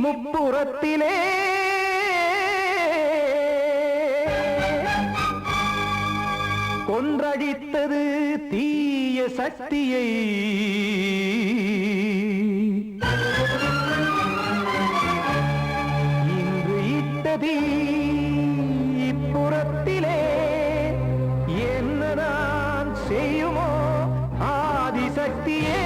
முப்புறத்திலே கொன்றடித்தது தீய சக்தியை இன்று இட்டதீ இப்புறத்திலே என்ன நான் செய்யுமோ ஆதிசக்தியே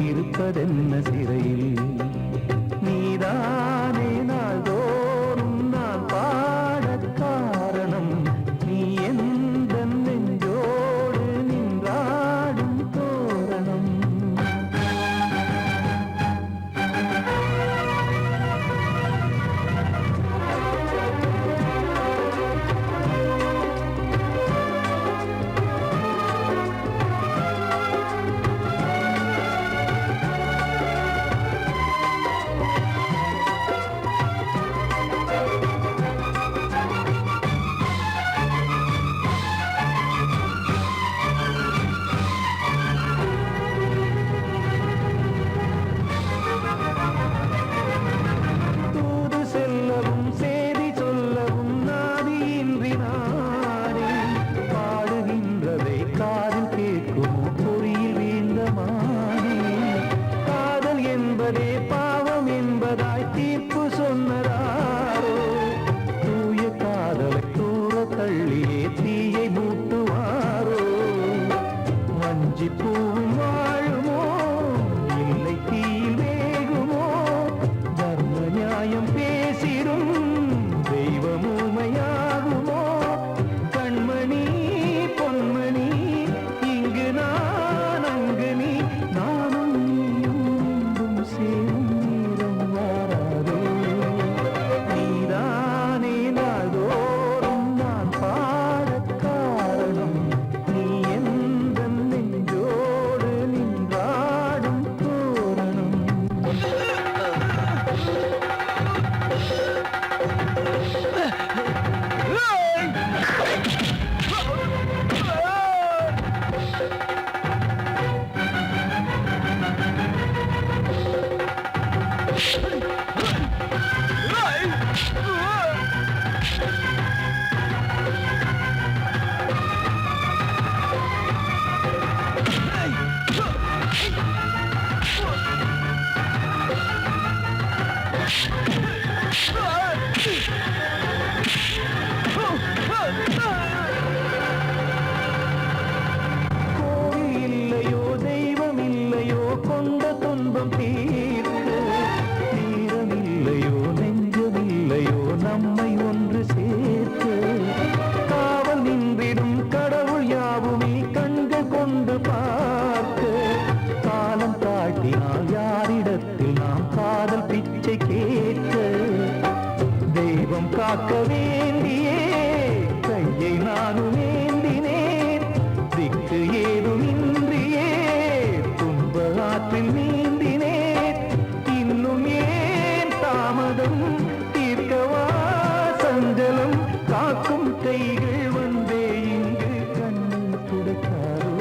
இருப்பதென்ன சிறையில் நீதானே நாள்தோறும் நான் பாட காரணம் நீ எந்த நெஞ்சோடு காக்க வேண்டியே கையை நானும் ஏந்தினேன் திக்கு ஏதுமின்றியே துன்ப ஆற்றில் நீந்தினேன் இன்னும் ஏன் தாமதம் தீர்க்கவா சஞ்சலம் காக்கும் கைகள் வந்தே இங்கு கண்ணை துடைத்தாரோ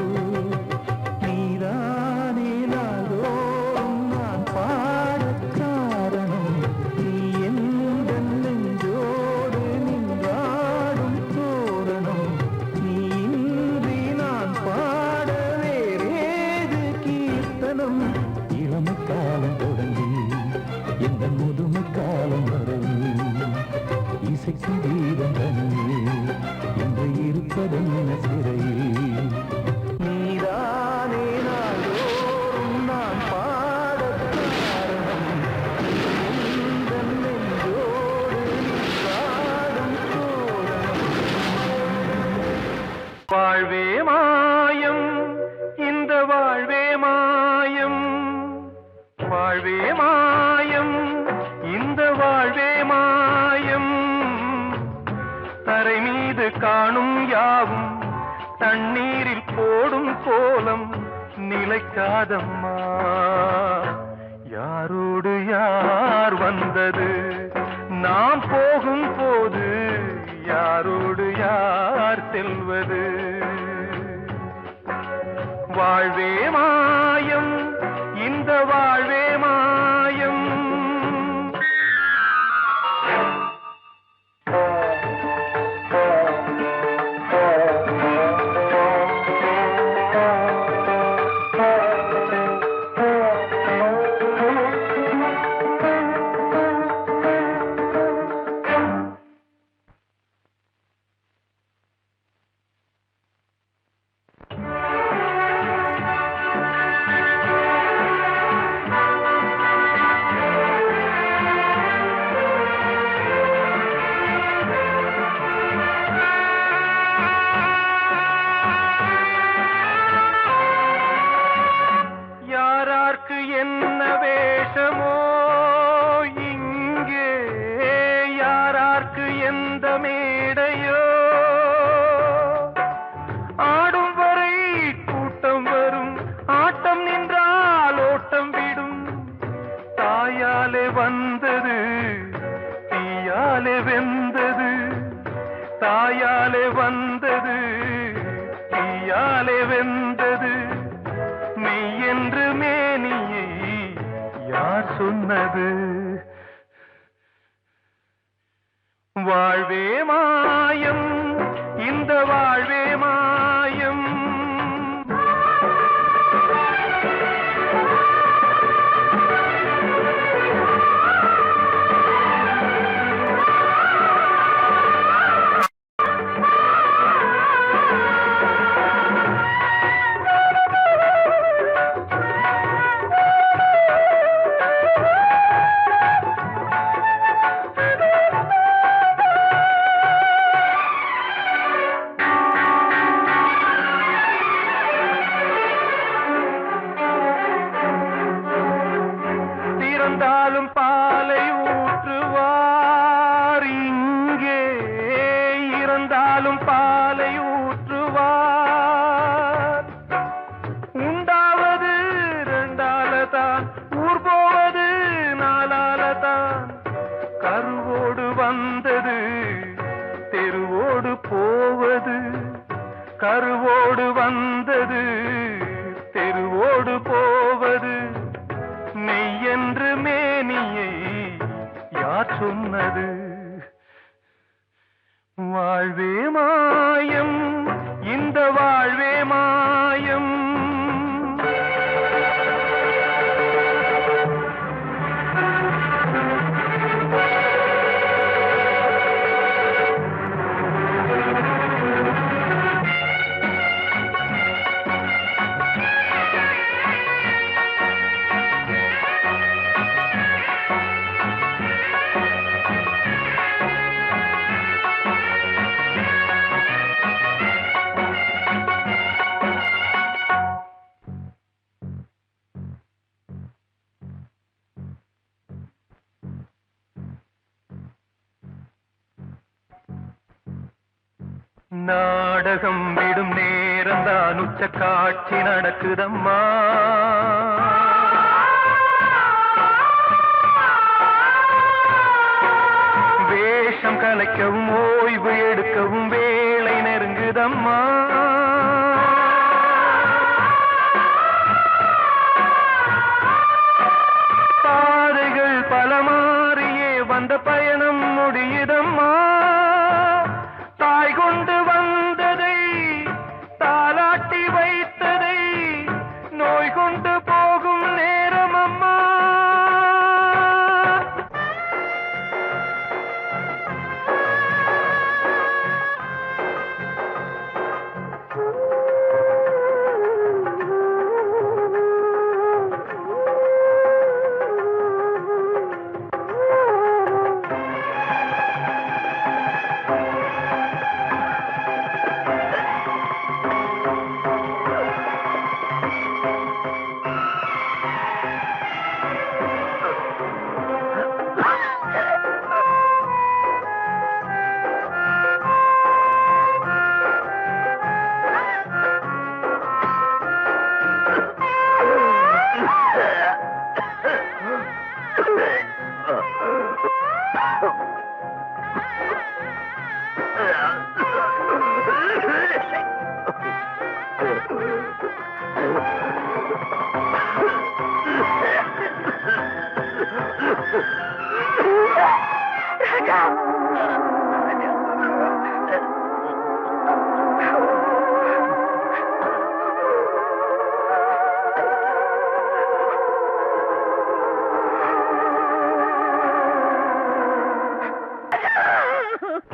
நீதானே நாள்தோறும் நான் பாடக் காரணம் நீ எந்த நெஞ்சோடு நின்றாடும் தோரணம் நீ இன்றி நான் பாட வேறேது கீர்த்தனம் இளமை காலம் தொடங்கி எந்த முதுமை காலம் வரையில் இசை சங்கீதம் தனியே என்று இருப்பதென்ன சிறையில் நீதானே நாள்தோறும் நான் பாடக் காரணம் இந்த நெஞ்சோடு நின்றாடும் தோரணம் வாழ்வே மாயம் இந்த வாழ்வே மாயம் வாழ்வே மாயம் இந்த வாழ்வே மாயம் தரை மீது காணும் யாவும் தண்ணீரில் போடும் கோலம் நிலைக்காதம்மா யாரோடு யார் வந்தது நாம் போகும் போது யாரோடு யார் செல்வது வாழ்வே மாயம் இந்த வாழ்வே மாயம் என்ன வேஷமோ இங்கே யாரார்க்கு எந்த மேடையோ ஆடும் வரை கூட்டம் வரும் ஆட்டம் நின்றால் ஓட்டம் விடும் தாயாலே வந்தது தீயாலே வெந்தது தாயாலே வந்தது தீயாலே வெந்தது மெய் என்று மேனியை யார் சொன்னது வாழ்வே மாயம் இந்த வாழ்வே மாயம் இறந்தாலும் பாலை ஊற்றுவார் இங்கே இறந்தாலும் பாலை ஊற்றுவார் உண்டாவது ரெண்டாலதான் ஊர் போவது நாலாலதான் கருவோடு வந்தது தெருவோடு போவது கருவோடு வந்தது தெருவோடு போவது மெய் என்று மேனியை யார் சொன்னது வாழ்வே மாயம் இந்த வாழ்வே மாயம் நாடகம் விடும் நேரம் தான் உச்ச காட்சி நடக்குதம்மா. வேஷம் கலைக்கவும் ஓய்வு எடுக்கவும் வேளை நெருங்குதம்மா. பாதைகள் பல மாறியே வந்த பயணம் முடியுதம்மா. தாய் கொண்டு வந்ததை தாலாட்டி வைத்ததை நோய் கொண்டு போகும் நேரம் அம்மா.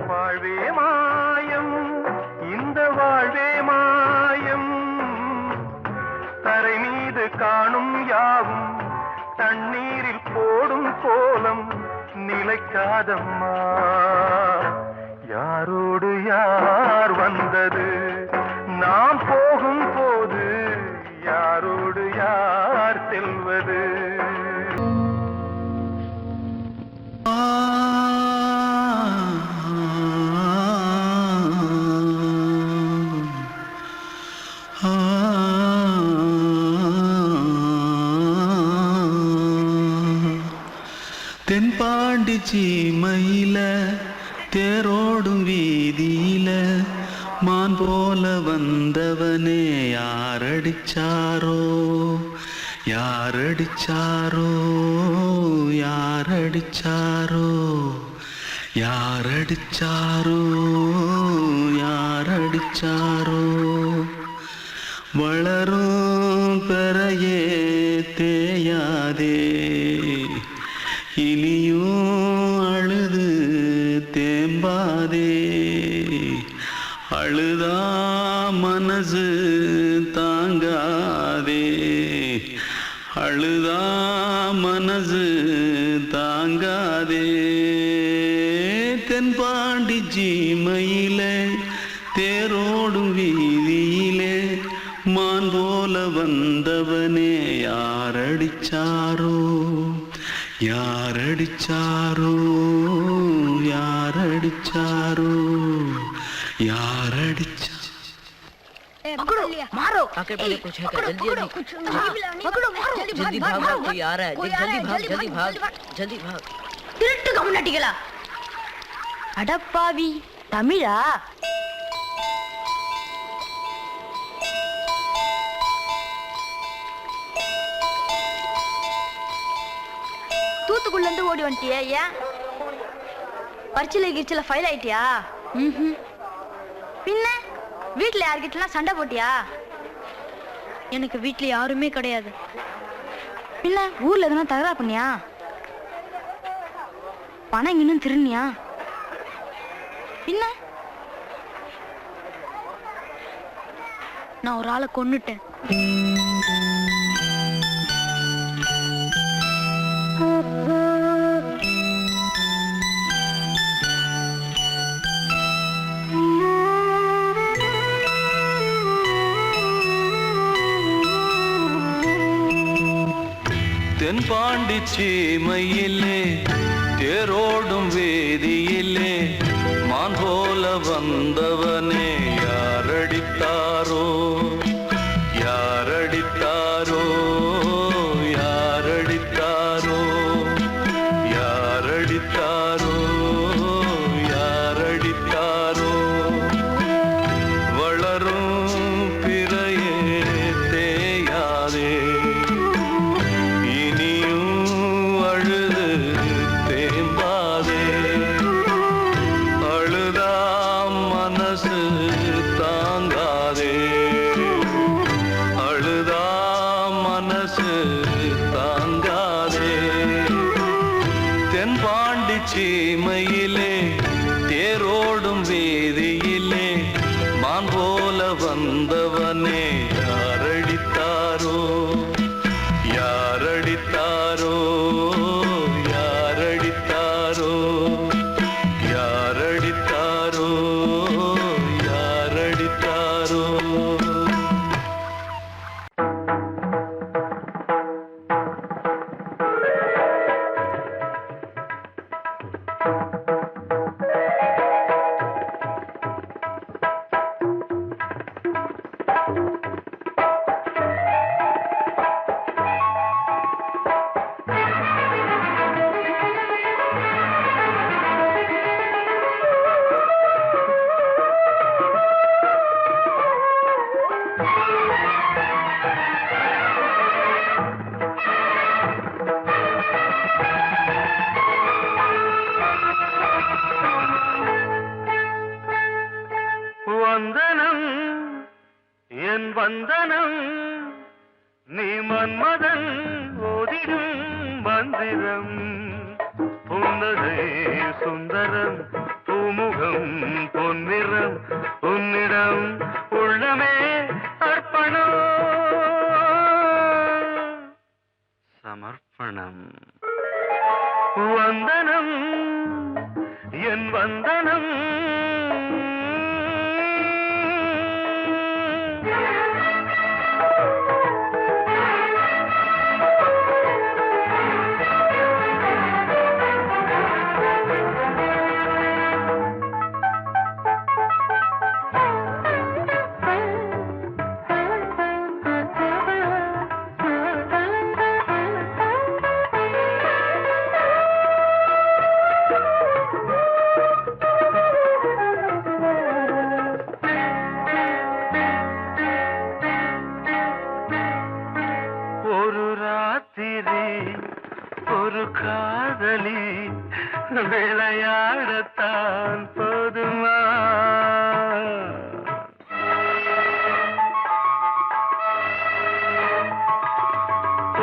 வாழ்வே மாயம், இந்த வாழ்வே மாயம். தரை மீது காணும் யாவும் தண்ணீரில் போடும் கோலம் நிலைக்காதம்மா. யாரோடு யார் வந்தது நாம் போகும் போது, யாரோடு யார் செல்வது. தென்பாண்டி சீமையில தேரோடும் வீதியில மான் போல வந்தவனே யாரடிச்சாரோ யாரடிச்சாரோ யாரடிச்சாரோ யாரடிச்சாரோ யாரடிச்சாரோ. வளரும் பெறையே தேயாதே, இனியும் அழுது தேம்பாதே. அழுதா மனசு தாங்காதே, அழுதா மனசு தாங்காதே. தென்பாண்டி சீமையிலே தேரோடும் வீதியிலே மான் போல வந்தவனே யாரடிச்சாரோ யாரடிச்சாரோ யாரடிச்சாரோ யாரடிச்சா. पकड़ो मारो आके पहले कुछ है क्या? जल्दी पकड़ो मारो जल्दी भाग भाग, कोई आ रहा है. जल्दी भाग जल्दी भाग. திருட்டு கம்முனட்டிகளா அடப்பாவி தமிழா. தூத்துக்குள்ள இருந்து ஓடி வந்துட்டியா? ஏன் பரிச்சையில கிரிச்சில ஃபைல் ஆயிட்டியா? பின்ன வீட்டுல யார்கிட்டலாம் சண்டை போட்டியா? எனக்கு வீட்டுல யாருமே கிடையாது. பின்ன ஊர்ல எதுனா தகராறு பண்ணியா? பணம் இன்னும் திருநியா? பின்ன நான் ஒரு ஆளை கொன்னுட்டேன். தென்பாண்டி சீமையிலே தேரோடும் வேதியிலே மான் போல வந்தவனே யாரடித்தாரோ யாரடித்தாரோ யாரடித்தாரோ யாரடித்தாரோ யாரடித்தாரோ வளரும் பிறையே தேயாதே இனியும் அழுது தேம்பாதே அழுதாம் மனசு தாங்காதே அழுதாம் மனசு தாங்காதே தென்பாண்டி சீமையிலே தேரோடும் வீதியிலே மான் போல வந்தவனே யாரடித்தாரோ யாரடித்தாரோ யாரடித்தாரோ யாரடித்தாரோ யாரடித்தாரோ வந்தனம் என் வந்தனம் நீ மன்மதன் ஓதிடும் மந்திரம் புன்னகை சுந்தரம் பூமுகம் பொன்னிறம் உன்னிடம் உள்ளமே அர்ப்பணம் சமர்ப்பணம் வந்தனம் என் வந்தனம் ஒரு காதலி விளையாடத்தான் போதுமா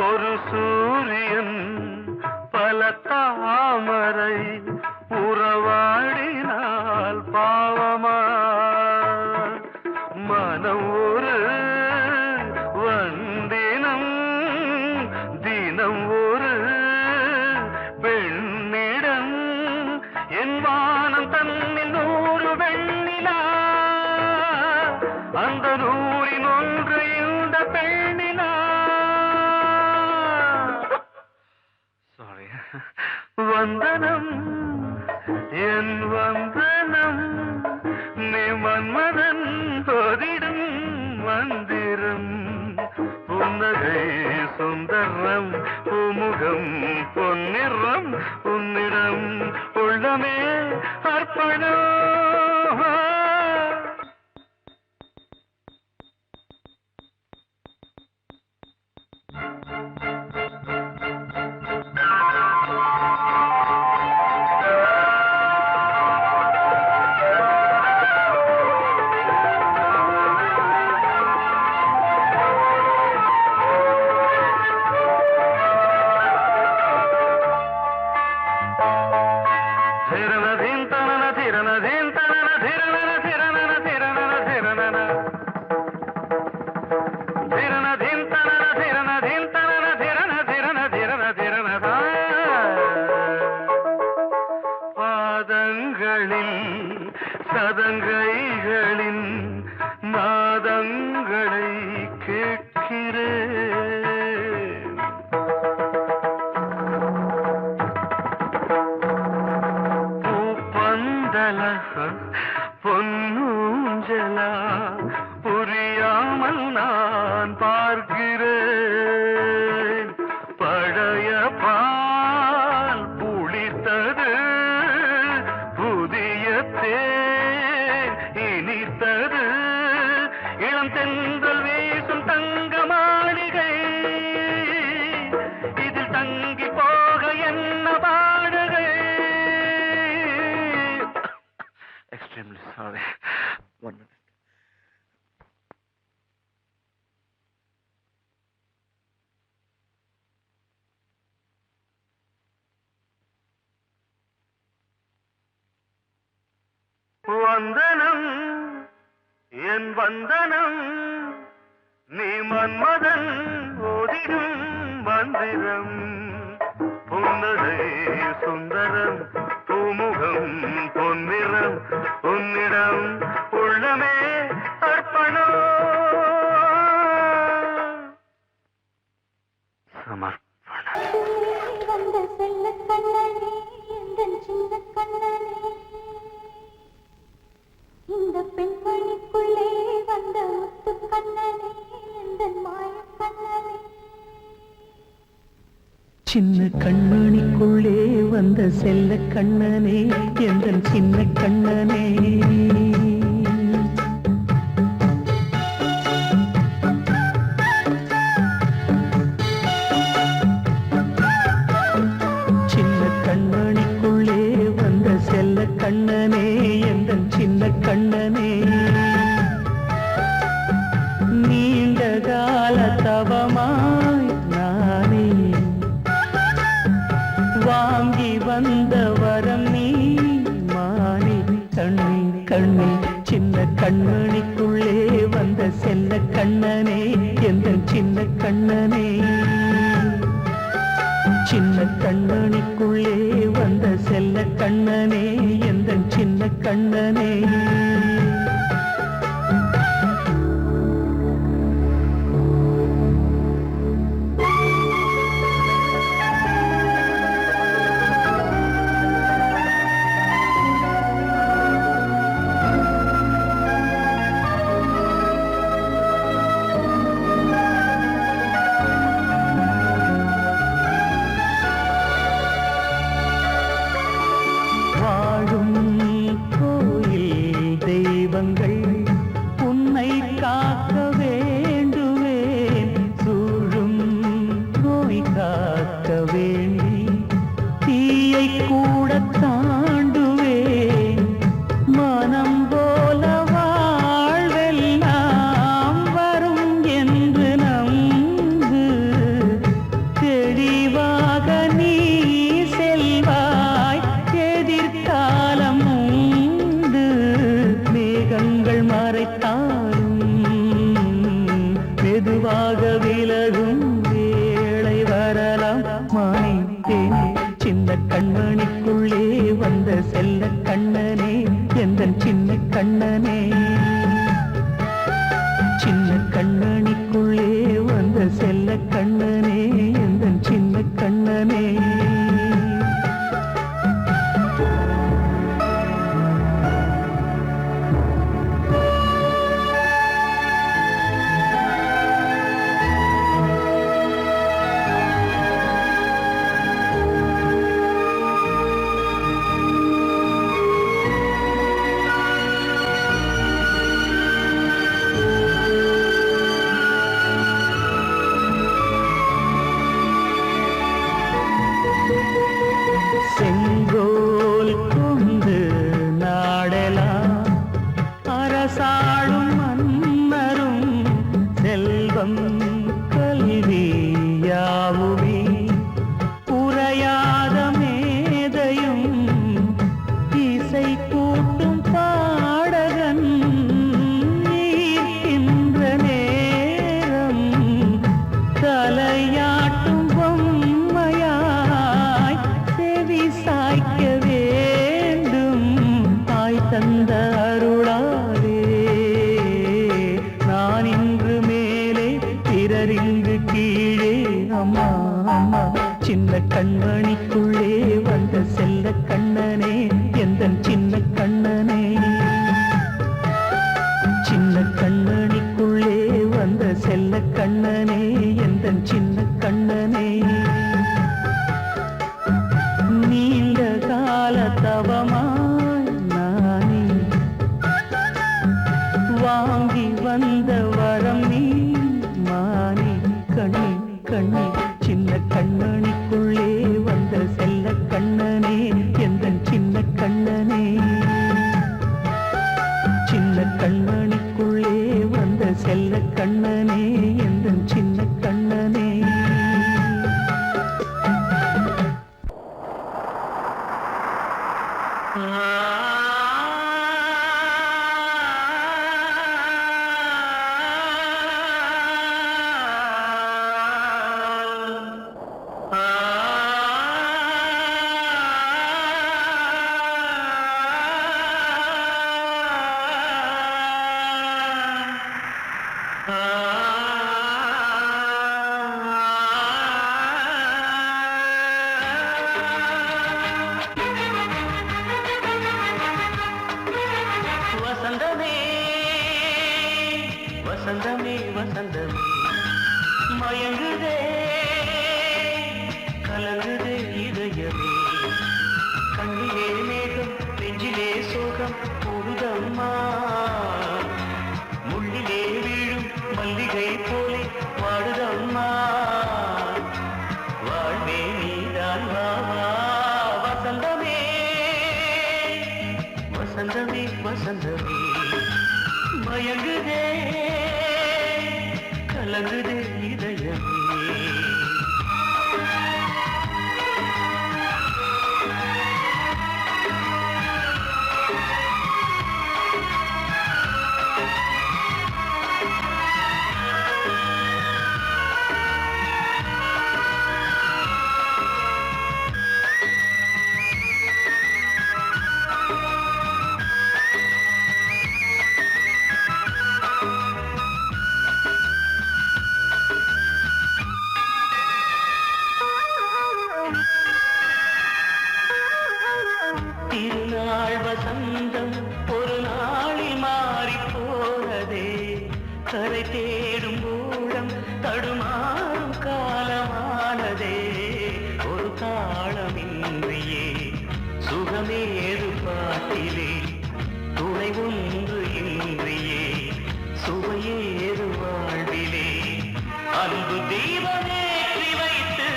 ஒரு சூரியன் பல தாமரை உறவாடினால் பாவமா மனம் ஒரு வந்தினம் தினம் ஒரு பெண்ணிடம் என் வானம் தன்னில் 100 வெண்ணிலா அந்த 100இன் ஒன்று இந்த பெண்ணிலா சாரி வந்தனம் என் வந்தனம் நீ மன்மதன் போதிடும் மந்திரம் புன்னகை சுந்தரம் பூமுகம் பொன்னிறம் உன்னிடம் உள்ளமே அர்ப்பணம் சதங்கைகளின் நாதங்களை கேட்கிறேன் பூப்பந்தல பார்க்காமல் நான் பார்க்கிறேன். பழைய பால் புளித்தது, புதிய தேன் இனித்தது, இளம் தென்றல் வீசும் தங்க மாளிகை, இதில் தங்கி போக என்ன பாடுகை. Extremely sorry. 1 minute. வந்தனம் என் வந்தனம், நீ மன்மதன் ஓதிடும் மந்திரம். புன்னகை சுந்தரம், பூமுகம் பொன்னிறம், உன்னிடம் உள்ளமே அர்ப்பணம். சமர்ப்பணம். வந்த செல்ல கண்ணனே, எந்தன் சின்ன கண்ணனே, இந்த பெண்மணிக்குள்ளே வந்த முத்து கண்ணனே, எந்தன் மாய கண்ணனே. சின்ன கண்மணிக்குள்ளே வந்த செல்ல கண்ணனே, எந்தன் சின்ன கண்ணனே. சின்ன கண்மணிக்குள்ளே வந்த செல்ல கண்ணனே, எந்தன் சின்ன கண்ணனே. நீண்ட கால தவமாய் நானே வாங்கி வந்த வரம் நீ மானே. கண்ணே கண்ணே, சின்ன கண்மணிக்குள்ளே வந்த செல்ல கண்ணனே, எந்தன் சின்ன கண்ணனே. சின்ன கண்மணிக்குள்ளே வந்த செல்ல கண்ணனே, எந்தன் சின்ன கண்ணனே. உன்னை காக்க வேண்டுவேன், சூழும் நோய் காக்க வேண்டி தீயை கூட தாண்டுவேன். மனம் போல வாழ்வெல்லாம் வரும் என்று நம்பு, தெளிவாக நீ செல்வாய், எதிர்காலம் உண்டு. மேகங்கள் மறைத்தாலும் மெதுவாக விலகும் வேளை வரலாம். மானேன் சின்ன கண்மணிக்குள்ளே வந்த செல்ல கண்ணனே, எந்தன் சின்ன கண்ணனே. சின்ன கண்ணனிக்குள்ளே வந்த செல்ல கண்ணனே, எந்தன் சின்ன கண்ணனே. செங்கோல் கொண்டு நாடலாம் அரசாளும் மன்னரும், செல்வம் கல்வியாவுமே உரையாத மேதையும், இசை கூட்டும் பாடகன் ஈர்க்கின்ற நேரம், தலையாட்டும் பொம்மையாய் செவி சாய்க்க வேண்டும். தாய் தந்த அருளாலே நான் இன்று மேலே, பிறரிங்கு கீழே. அம்மா அம்மா, சின்ன கண்மணிக்குள்ளே வந்த செல்ல கண்ணனே, எந்தன் சின்ன கண்ணனே. சின்ன கண்மணிக்குள்ளே செல்ல கண்ணனே எந்தன் சின்ன கண்ணனே நீண்ட கால தவமாய் நானே வாங்கி வந்த வரம் நீ மானே கண்ணே கண்ணே சின்ன கண்ணனுக்குள்ளே வந்த செல்ல கண்ணனே எந்தன் சின்ன கண்ணனே சின்ன கண்ணனுக்குள்ளே வந்த செல்ல கண்ணனே எந்தன் சின்ன கண்ணனே வசந்தமே வசந்தமே மயங்குதே கலங்குதே இதயமே கண்ணிலே மேகம் நெஞ்சிலே சோகம் போடுதம்மா முள்ளிலே வீழும் மல்லிகை போலே வாடுதம்மா வாழ்வே நீதான் வாவா வசந்தமே வசந்தமே வசந்தமே மயங்குதே கலங்குதே இதயமே திருநாள் வசந்தம் ஒரு நாளில் மாறி போனதே கரை தேடும் ஊழம் தடுமாறும் காலமானதே ஒரு தாளமின்றியே சுகமேது பாட்டிலே துணை ஒன்று இன்றியே சுவையேது வாழ்விலே அன்பு தீபமேற்றி வைத்து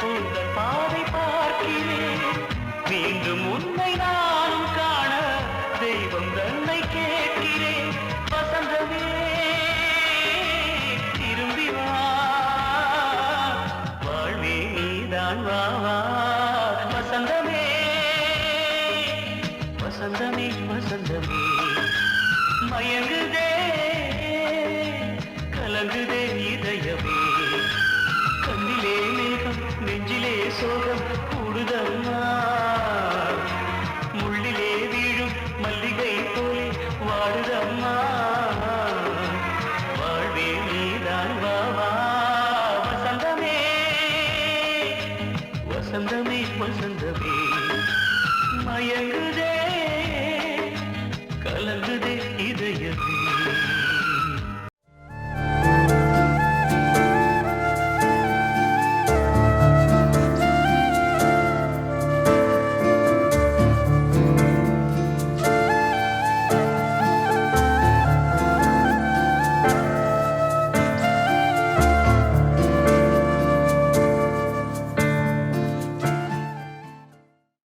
உங்கள் பாதை பார்க்கிறேன் மீண்டும் உன்னை நானும் காண தெய்வம் தன்னை கேட்கிறேன் வசந்தமே திரும்பி வா வாழ்வே நீதான் வா வசந்தமே வசந்தமே வசந்தமே மயங்குதே கலங்குதே இதயமே கண்ணிலே மேகம் நெஞ்சிலே சோகம்